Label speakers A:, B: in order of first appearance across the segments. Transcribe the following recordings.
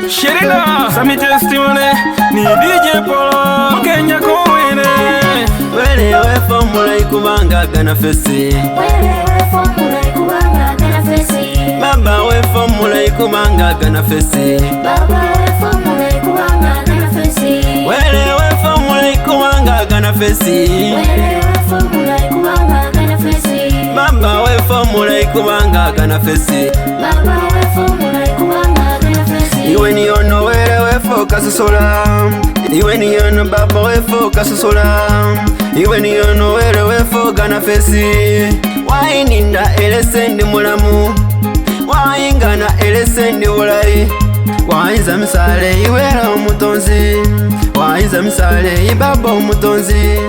A: Sherina Sami testimony ni DJ Polo Mkenya kowene.
B: Wele wefo mulai kubanga gana fesi. Baba wefo mulai kubanga gana fesi. Wele wefo mulai kubanga gana fesi. Baba wefo mulai kubanga gana fesi. Iwe ni ono wele wefo kasusola. Iwe ni ono baba wefo kasusola. Iwe ni ono wele wefo gana fesi. Waininda elesendi mulamu. Waingana elesendi ulai. Wainza misale iwela umutonzi. Wainza misale ibaba umutonzi.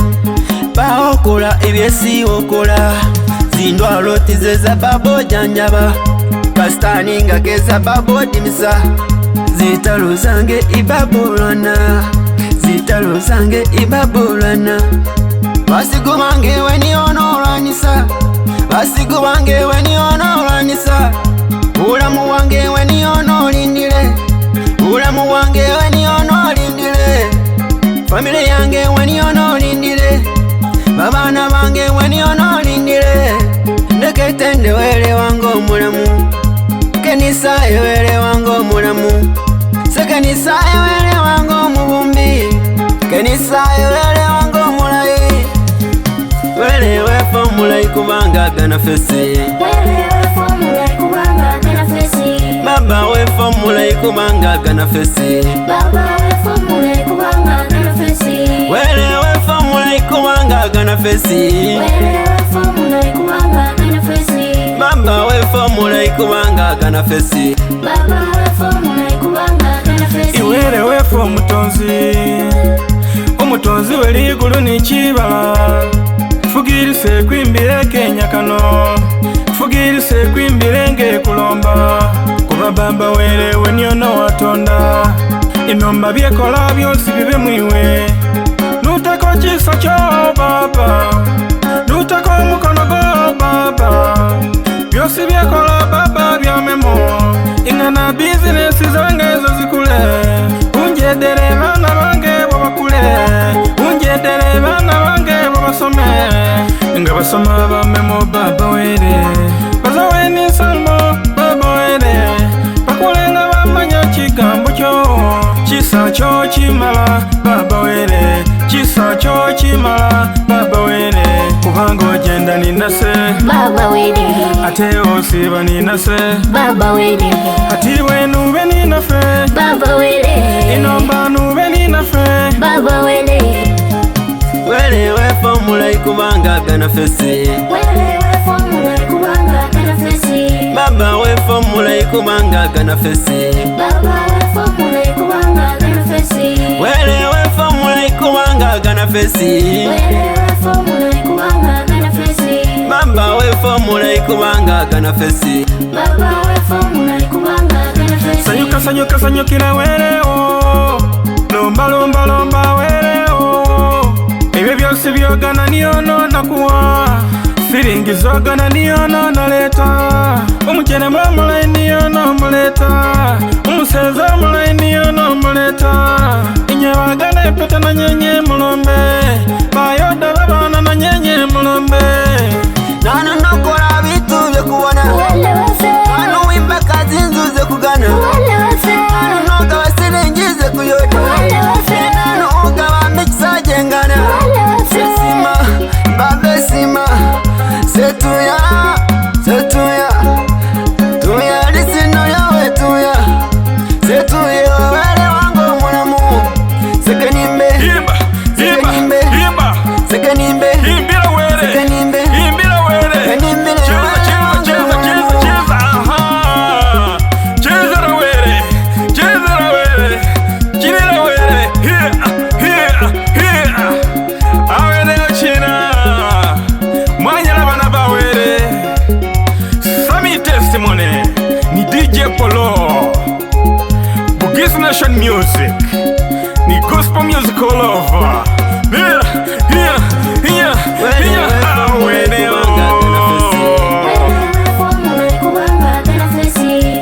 B: Baokola ibyesi okola. Zindwalo tizeza babo janjaba. Pastani nga keza babo dimisa. Zitalo zange ibabulana. Zitalo zange ibabulana. Basigo bange weni onolanisa. Basigo bange weni onolanisa. Ulamu wange weni onolindile. Ulamu wange weni onolindile. Familia yange weni onolindile. Babana bange weni onolindile. Neketende wele wango mulamu. Kenisa wele wango mulamu. Sekenisa wele wango mubumbi. Kenisa wele wango mulai. Wele wefo mulai kubanga gana fesi. Baba wefo mulai kubanga gana fesi. Wele wefo mulai kubanga gana fesi. Baba wefo mulai kubanga gana fesi.
A: Iwele wefo umutonzi. Umutonzi weligulu ni chibala. Fugirise kwimbire Kenya kano. Fugirise kwimbire nge kulomba. Kuba baba wele wenyono watonda. Inomba byekola byose bibe mwiwe. Nutako chiso cho baba. Nutako mukono go baba. Byose byekola baba byamemo. Ingana business zange zikule. Unjedere bana bange babakule. Unjedere bana bange babasome. Nga basoma bamemo baba wele. Bazawe ni salmo baba wele. Bakulenga bamanya chigambo cho. Chisa cho chimala baba wele. Chisa cho chimala baba wele. Kubango jenda ninase
C: baba wele.
A: Ate osiba ninase
C: baba wele.
A: Ati wenu beni nafe
C: baba wele.
A: Inomba nu beni nafe
C: baba wele.
B: Wele wefo mulai kubanga gana fesi. Baba wefo mulai kubanga gana fesi. Wele wefo mulai kubanga gana fesi. Baba wefo mulai kubanga gana fesi.
A: Sanyuka sanyuka sanyukira wele o. Lomba lomba lomba wele o. Ibe byose byogana niyono nakuwa. Firingi zogana niyono naleta. Umukene mulai niyono muleta. Umuseza mulai niyono muleta. Inyewagana ipeta na nyenye mulombe. Bayoda babana na nyenye mulombe.
B: Nana nokora bitu byo kubona. Wano wimba kazi nzuze kugana. Nana noga wasirengize kuyoda. Nana oga wa mixa jengana. Sima, babe sima. Setuya, setuya. Tuya lisino yawe tuya. Setuya wele wango mulamu. Sekenimbe.
A: Himba, himba, himba.
B: Sekenimbe.
A: Himbira wele.
B: Sekenimbe.
A: Himbira wele. Cheza, cheza, cheza, cheza, cheza. Aha. Cheza na wele. Cheza na wele. Chini na wele. Here, here, here. Awele ochina. Mwanya na bana ba wele. Sami testimony. Ni DJ Polo. Bugis Nation Music. Ni gospel music all over. Here, here, here, here. Awele o.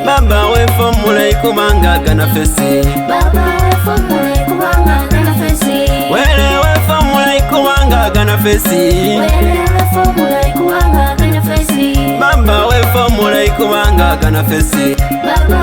B: Baba wefo mulai kubanga gana fesi.
C: Baba wefo mulai kubanga gana fesi.
B: Wele wefo mulai kubanga gana fesi.
C: Wele wefo mulai kubanga gana fesi.
B: Baba wefo mulai kubanga gana fesi.
C: Baba